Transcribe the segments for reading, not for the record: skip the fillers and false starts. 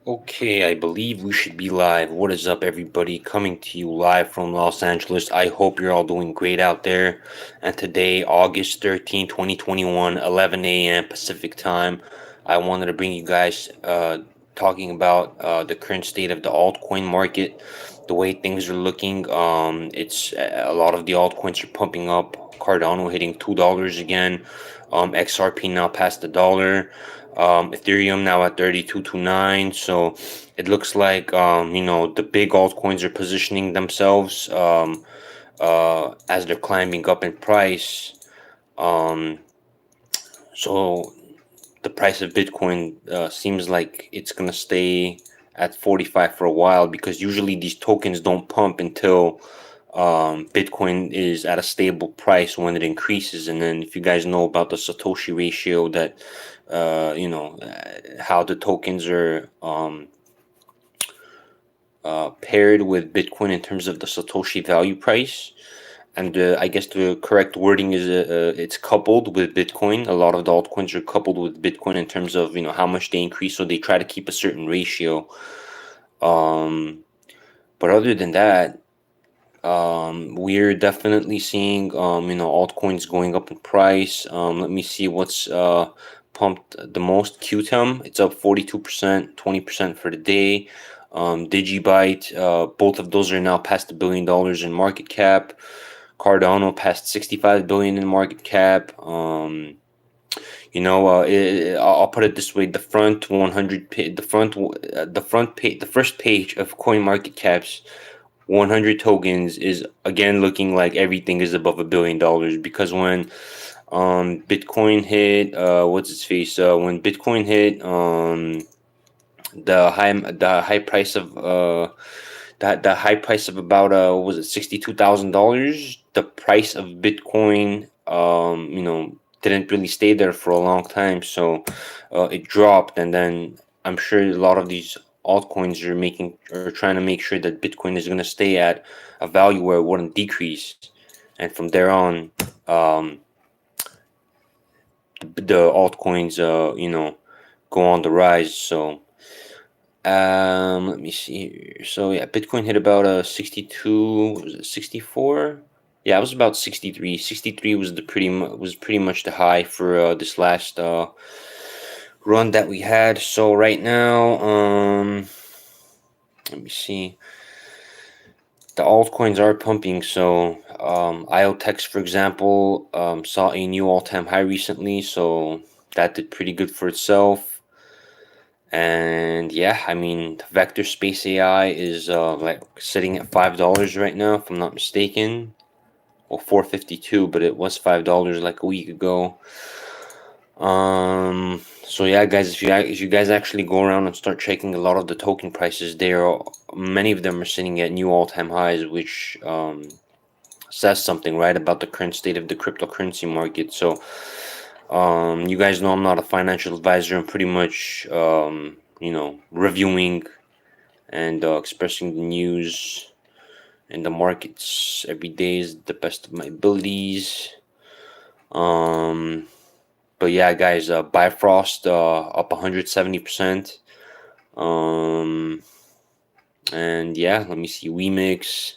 Okay, I believe we should be live. What is up, everybody? Coming to you live from Los Angeles. I hope you're all doing great out there. And today, August 13, 2021, 11 a.m. Pacific time, I wanted to bring you guys talking about the current state of the altcoin market, the way things are looking. It's a lot of the altcoins are pumping up. Cardano hitting $2 again. XRP now past the dollar. Ethereum now at 3229. So it looks like the big altcoins are positioning themselves as they're climbing up in price. Um, so the price of Bitcoin seems like it's gonna stay at 45 for a while, because usually these tokens don't pump until Bitcoin is at a stable price when it increases. And then if you guys know about the Satoshi ratio, that how the tokens are paired with Bitcoin in terms of the Satoshi value price. And I guess the correct wording is it's coupled with Bitcoin. A lot of the altcoins are coupled with Bitcoin in terms of how much they increase. So they try to keep a certain ratio. Um, but other than that, we're definitely seeing altcoins going up in price. Let me see what's pumped the most. Qtum, it's up 42%, 20% for the day. Digibyte, both of those are now past $1 billion in market cap. Cardano past 65 billion in market cap. I'll put it this way: the front 100, the first page of Coin Market Cap's 100 tokens is again looking like everything is above $1 billion, because when Bitcoin hit what's its face when Bitcoin hit the high price of the high price of about was it $62,000. The price of Bitcoin didn't really stay there for a long time, so it dropped. And then I'm sure a lot of these altcoins are trying to make sure that Bitcoin is going to stay at a value where it wouldn't decrease, and from there on, the altcoins go on the rise. So let me see here. So yeah, Bitcoin hit about 62. Was it 64? Yeah, it was about 63. 63 was was pretty much the high for this last run that we had. So right now, let me see. The altcoins are pumping. So IOTEX, for example, saw a new all-time high recently. So that did pretty good for itself. And yeah, I mean, Vector Space AI is like sitting at $5 right now, if I'm not mistaken. Well, 4.52, but it was $5 like a week ago. So yeah, guys, if you guys actually go around and start checking a lot of the token prices, many of them are sitting at new all-time highs, which says something, right, about the current state of the cryptocurrency market. So you guys know I'm not a financial advisor. I'm pretty much reviewing and expressing the news and the markets every day is the best of my abilities. Um, but yeah, guys, Bifrost up 170%. Um, and yeah, let me see, Wemix.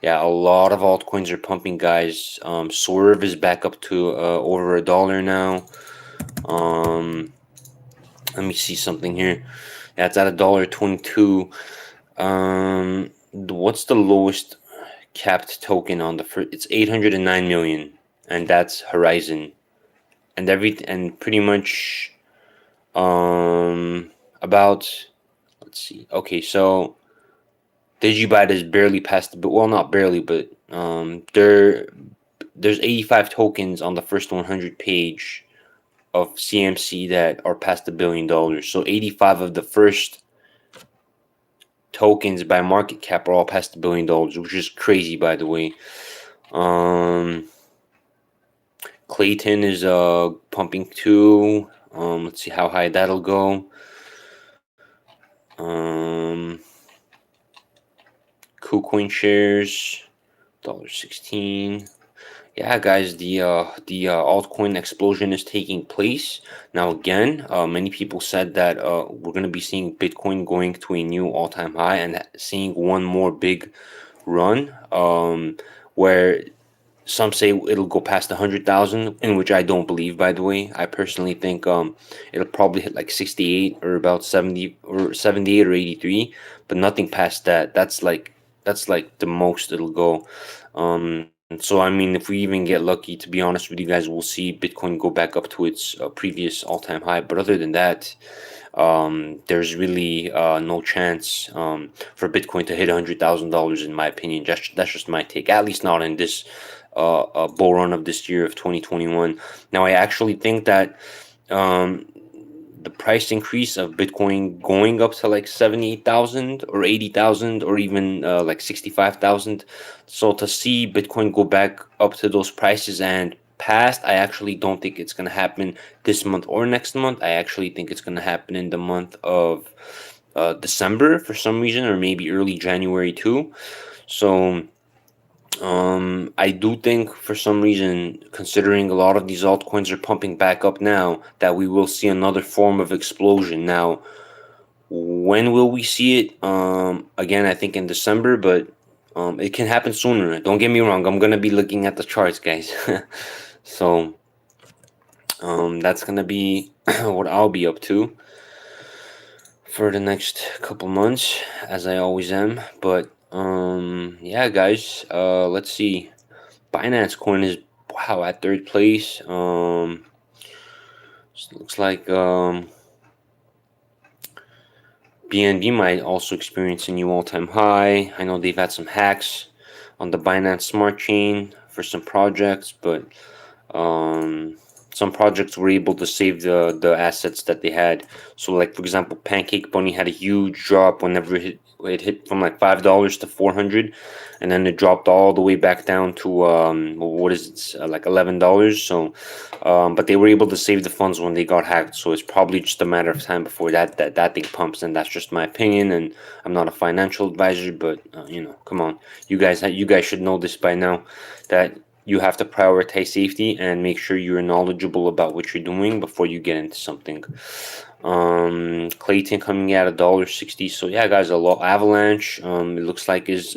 Yeah, a lot of altcoins are pumping, guys. Swerve is back up to over $1 now. Let me see something here. Yeah, it's at $1.22. What's the lowest capped token on the first? It's 809 million, and that's Horizon. And pretty much about, let's see. Okay, so Digibyte is barely past but well, not barely, but there's 85 tokens on the first 100 page of CMC that are past $1 billion. So 85 of the first tokens by market cap are all past $1 billion, which is crazy, by the way. Clayton is pumping too. Let's see how high that'll go. KuCoin shares $1.16. Yeah, guys, the altcoin explosion is taking place now. Again, many people said that we're gonna be seeing Bitcoin going to a new all-time high and seeing one more big run, where some say it'll go past 100,000, in which I don't believe, by the way. I personally think it'll probably hit like 68 or about 70 or 78 or 83, but nothing past that. That's like the most it'll go. So I mean, if we even get lucky, to be honest with you guys, we'll see Bitcoin go back up to its previous all-time high. But other than that, there's really no chance for Bitcoin to hit $100,000 in my opinion. That's just my take. At least not in this bull run of this year of 2021. Now, I actually think that um, the price increase of Bitcoin going up to like 78,000 or 80,000 or even like 65,000. So to see Bitcoin go back up to those prices and past, I actually don't think it's going to happen this month or next month. I actually think it's going to happen in the month of December for some reason, or maybe early January too. So I do think for some reason, considering a lot of these altcoins are pumping back up now, that we will see another form of explosion. Now, when will we see it? Again, I think in December, but it can happen sooner. Don't get me wrong. I'm gonna be looking at the charts, guys. So that's gonna be what I'll be up to for the next couple months, as I always am. But yeah, guys. Let's see. Binance Coin is, wow, at third place. Looks like BNB might also experience a new all-time high. I know they've had some hacks on the Binance Smart Chain for some projects, but um, some projects were able to save the assets that they had. So, like for example, Pancake Bunny had a huge drop whenever it hit from like $5 to 400, and then it dropped all the way back down to what is it, like $11. So, but they were able to save the funds when they got hacked. So it's probably just a matter of time before that thing pumps. And that's just my opinion. And I'm not a financial advisor, but come on, you guys should know this by now, that you have to prioritize safety and make sure you're knowledgeable about what you're doing before you get into something. Clayton coming at $1.60. So yeah, guys, a lot. Avalanche, it looks like is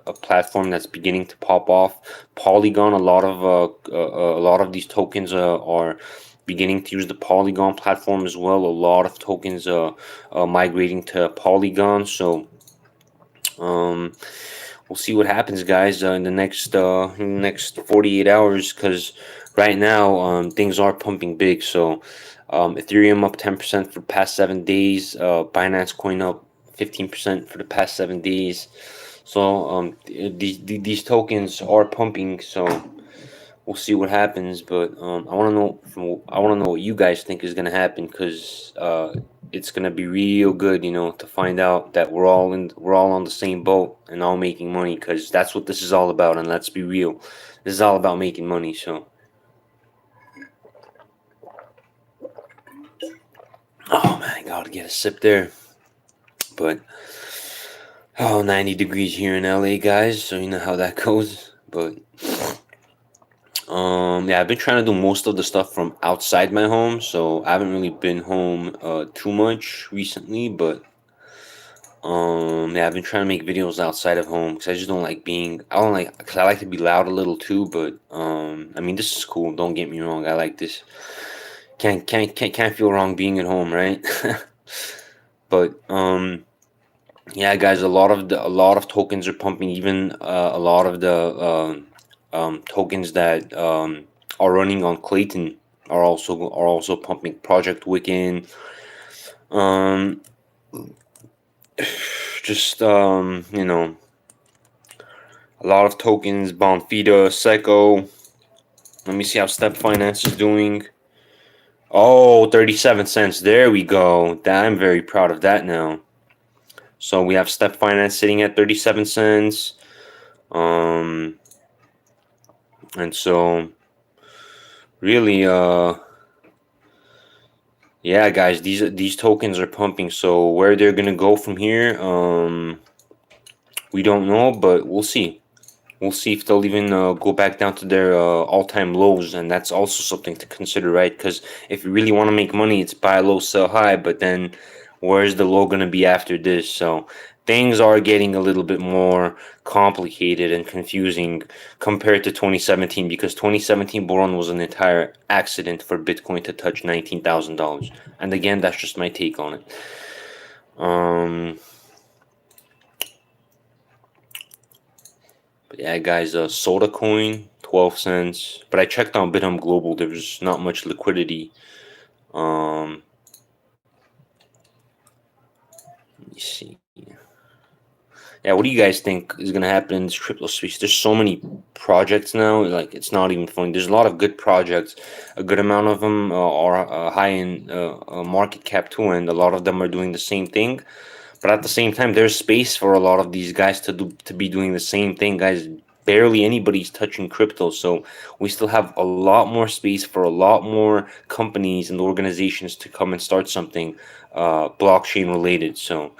a platform that's beginning to pop off. Polygon, a lot of these tokens are beginning to use the Polygon platform as well. A lot of tokens migrating to Polygon. So um, we'll see what happens, guys, in the next 48 hours. Because right now, things are pumping big. So Ethereum up 10% for the past 7 days. Binance Coin up 15% for the past 7 days. So these tokens are pumping. So we'll see what happens. But I want to know what you guys think is gonna happen, because it's gonna be real good, to find out that we're all on the same boat and all making money, because that's what this is all about. And let's be real, this is all about making money. So, oh man, gotta get a sip there. But 90 degrees here in LA, guys. So you know how that goes. But yeah, I've been trying to do most of the stuff from outside my home, so I haven't really been home too much recently. But yeah, I've been trying to make videos outside of home, because I just don't like being. I don't like, because I like to be loud a little too. But I mean, this is cool. Don't get me wrong. I like this. Can't feel wrong being at home, right? But yeah, guys, a lot of tokens are pumping. Even a lot of the tokens that are running on Clayton are also pumping. Project Wiccan, um, just a lot of tokens. Bonfida, Seco. Let me see how Step Finance is doing. Oh, 37 cents. There we go. I'm very proud of that now. So we have Step Finance sitting at 37 cents. And so really, yeah, guys, these tokens are pumping. So where they're gonna go from here, we don't know, but we'll see. We'll see if they'll even go back down to their all-time lows, and that's also something to consider, right? Because if you really want to make money, it's buy low, sell high. But then, where's the low going to be after this? So things are getting a little bit more complicated and confusing compared to 2017, because 2017 bull run was an entire accident for Bitcoin to touch $19,000. And again, that's just my take on it. But yeah, guys, Soda Coin, 12 cents. But I checked on Bithumb Global, there was not much liquidity. Let me see. Yeah, what do you guys think is going to happen in this crypto space? There's so many projects now, like it's not even funny. There's a lot of good projects. A good amount of them are high in market cap too, and a lot of them are doing the same thing. But at the same time, there's space for a lot of these guys to be doing the same thing, guys. Barely anybody's touching crypto, so we still have a lot more space for a lot more companies and organizations to come and start something blockchain related. So,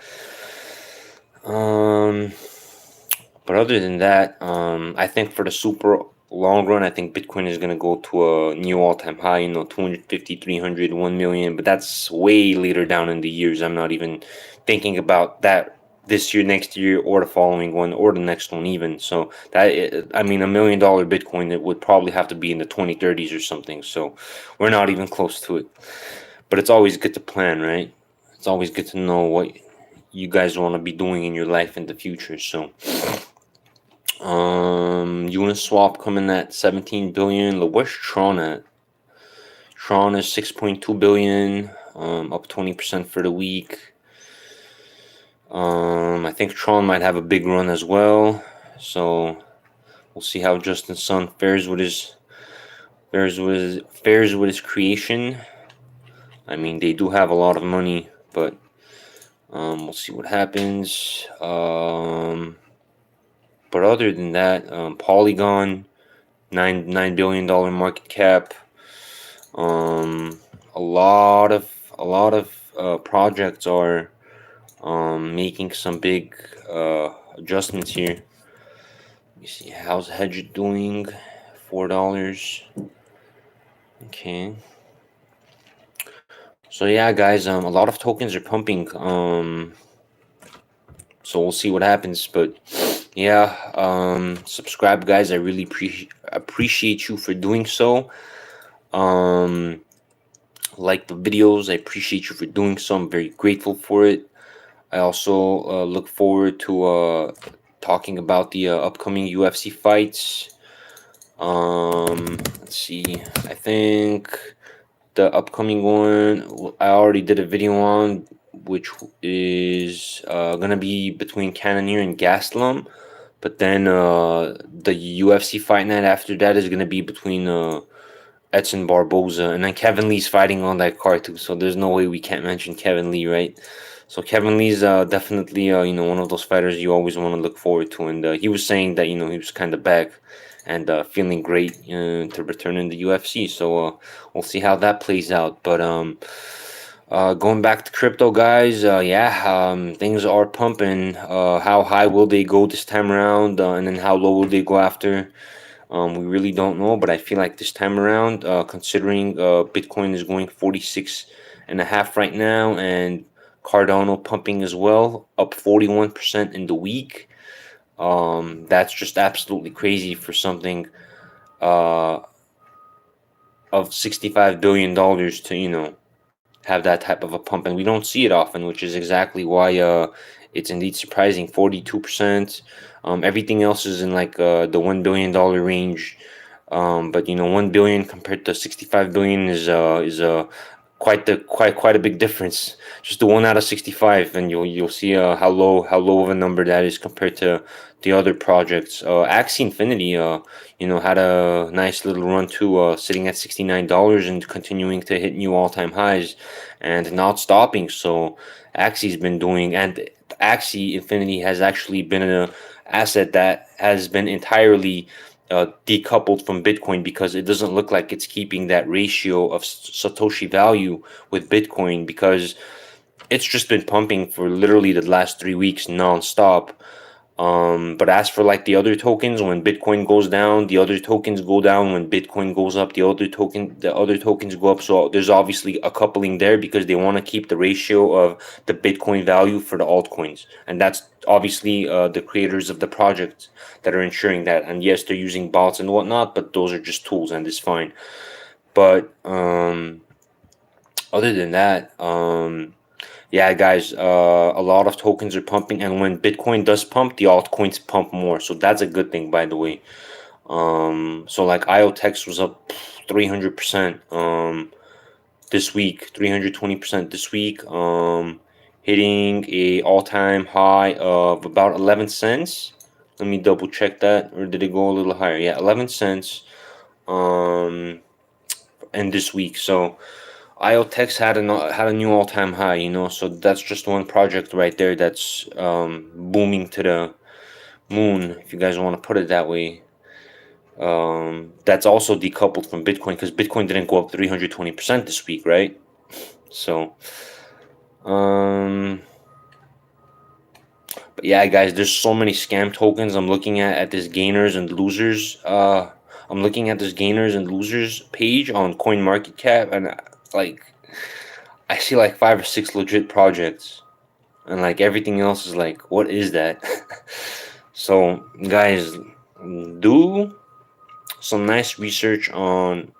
but other than that, I think for the super long run, I think Bitcoin is going to go to a new all-time high, 250, 300, 1 million, but that's way later down in the years. I'm not even thinking about that this year, next year, or the following one, or the next one even. So that, I mean, $1 million Bitcoin, it would probably have to be in the 2030s or something. So we're not even close to it. But it's always good to plan, right? It's always good to know what you guys want to be doing in your life in the future. So Uniswap coming at 17 billion. Where's Tron at? Tron is 6.2 billion, up 20% for the week. I think Tron might have a big run as well. So we'll see how Justin Sun fares with his creation. I mean, they do have a lot of money, but we'll see what happens. But other than that, Polygon, $9 billion market cap. A lot of projects are making some big adjustments here. Let me see, how's Hedge doing? $4. Okay. So yeah, guys, a lot of tokens are pumping. So we'll see what happens, but yeah, subscribe, guys. I really appreciate you for doing so. Like the videos, I appreciate you for doing so. I'm very grateful for it. I also look forward to talking about the upcoming UFC fights. Let's see, I think the upcoming one I already did a video on, which is gonna be between Cannonier and Gastelum. But then the UFC fight night after that is gonna be between Edson Barboza, and then Kevin Lee's fighting on that card too. So there's no way we can't mention Kevin Lee, right? So Kevin Lee's definitely one of those fighters you always want to look forward to, and he was saying that he was kind of back and feeling great to return in the UFC. So we'll see how that plays out. But going back to crypto, guys, things are pumping. How high will they go this time around, and then how low will they go after? We really don't know, but I feel like this time around, considering Bitcoin is going 46.5 right now, and Cardano pumping as well, up 41% in the week. That's just absolutely crazy for something of $65 billion to have that type of a pump, and we don't see it often, which is exactly why it's indeed surprising. 42%. Everything else is in like the $1 billion range, but 1 billion compared to 65 billion is quite a big difference. Just the 1 out of 65, and you'll see how low of a number that is compared to the other projects. Axie Infinity had a nice little run too, sitting at $69 and continuing to hit new all-time highs and not stopping. So Axie's been doing, and Axie Infinity has actually been an asset that has been entirely decoupled from Bitcoin, because it doesn't look like it's keeping that ratio of Satoshi value with Bitcoin, because it's just been pumping for literally the last 3 weeks nonstop. But as for like the other tokens, when Bitcoin goes down, the other tokens go down. When Bitcoin goes up, the other tokens go up. So there's obviously a coupling there because they want to keep the ratio of the Bitcoin value for the altcoins, and that's obviously the creators of the project that are ensuring that. And yes, they're using bots and whatnot, but those are just tools, and it's fine. But other than that, yeah, guys, a lot of tokens are pumping, and when Bitcoin does pump, the altcoins pump more. So that's a good thing, by the way. So like IOTEX was up 300% this week, 320% this week, hitting a all-time high of about 11 cents. Let me double check that, or did it go a little higher? Yeah, 11 cents. Um, and this week, so IOTEX had a new all-time high, so that's just one project right there that's booming to the moon, if you guys want to put it that way. That's also decoupled from Bitcoin because Bitcoin didn't go up 320% this week, right? So, but yeah, guys, there's so many scam tokens. I'm looking at this gainers and losers. I'm looking at this gainers and losers page on CoinMarketCap, and like I see like 5 or 6 legit projects, and like everything else is like, what is that? So, guys, do some nice research on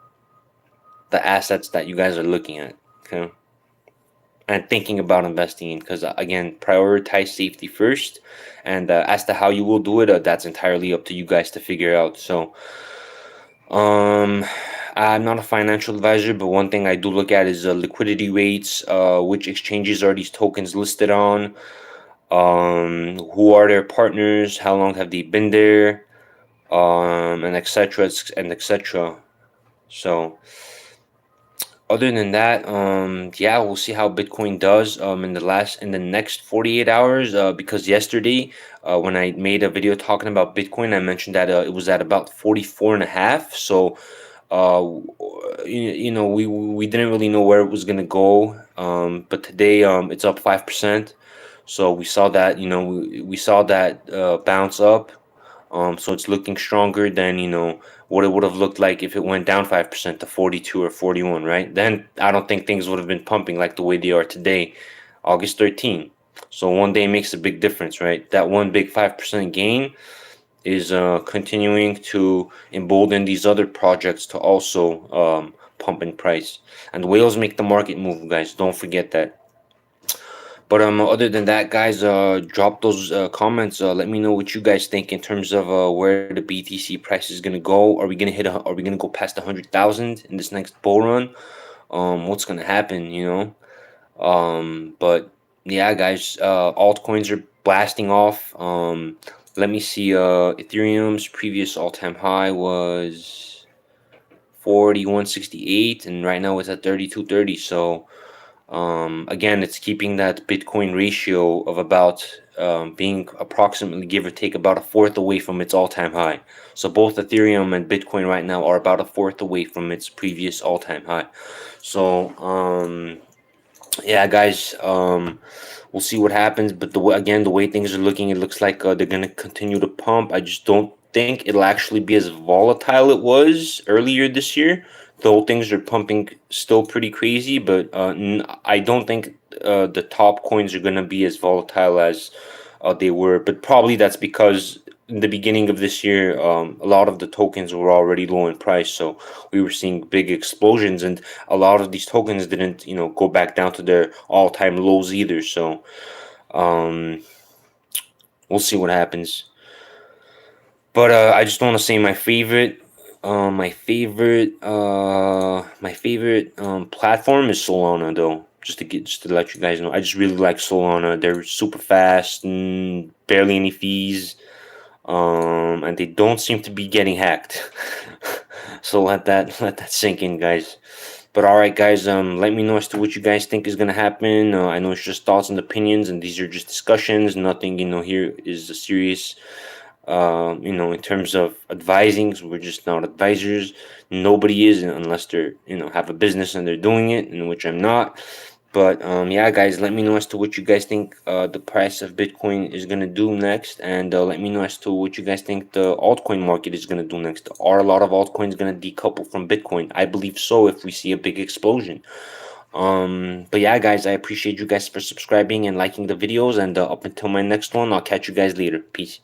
the assets that you guys are looking at, okay? And thinking about investing in, because again, prioritize safety first, and as to how you will do it, that's entirely up to you guys to figure out. So I'm not a financial advisor, but one thing I do look at is liquidity rates, which exchanges are these tokens listed on, who are their partners, how long have they been there, and etc. and etc. So other than that, yeah, we'll see how Bitcoin does in the next 48 hours. Because yesterday, when I made a video talking about Bitcoin, I mentioned that it was at about 44 and a half. So, uh, we didn't really know where it was gonna go. But today, it's up 5%. So we saw that, we saw that bounce up. So it's looking stronger than, what it would have looked like if it went down 5% to 42 or 41, right? Then I don't think things would have been pumping like the way they are today, August 13. So one day makes a big difference, right? That one big 5% gain is continuing to embolden these other projects to also pump in price. And whales make the market move, guys. Don't forget that. But other than that, guys, drop those comments. Let me know what you guys think in terms of where the BTC price is gonna go. Are we gonna go past 100,000 in this next bull run? What's gonna happen? But yeah, guys, altcoins are blasting off. Let me see. Ethereum's previous all-time high was 4168, and right now it's at 3230. So. Again, it's keeping that Bitcoin ratio of about being approximately, give or take, about a fourth away from its all-time high. So both Ethereum and Bitcoin right now are about a fourth away from its previous all-time high. So yeah, guys, we'll see what happens. But the way things are looking, it looks like they're gonna continue to pump. I just don't think it'll actually be as volatile it was earlier this year. Though things are pumping still pretty crazy, but I don't think the top coins are gonna be as volatile as they were. But probably that's because in the beginning of this year, a lot of the tokens were already low in price, so we were seeing big explosions, and a lot of these tokens didn't, go back down to their all-time lows either. So um, we'll see what happens. But I just want to say my favorite platform is Solana, though. Just to let you guys know, I just really like Solana. They're super fast and barely any fees. And they don't seem to be getting hacked. So let that sink in, guys. But all right, guys. Let me know as to what you guys think is gonna happen. I know it's just thoughts and opinions, and these are just discussions. Nothing, here is a serious. In terms of advising, so we're just not advisors. Nobody is unless they're, have a business and they're doing it, in which I'm not. But yeah, guys, let me know as to what you guys think the price of Bitcoin is gonna do next, and let me know as to what you guys think the altcoin market is gonna do next. Are a lot of altcoins gonna decouple from Bitcoin? I believe so if we see a big explosion. But yeah, guys, I appreciate you guys for subscribing and liking the videos, and up until my next one, I'll catch you guys later. Peace.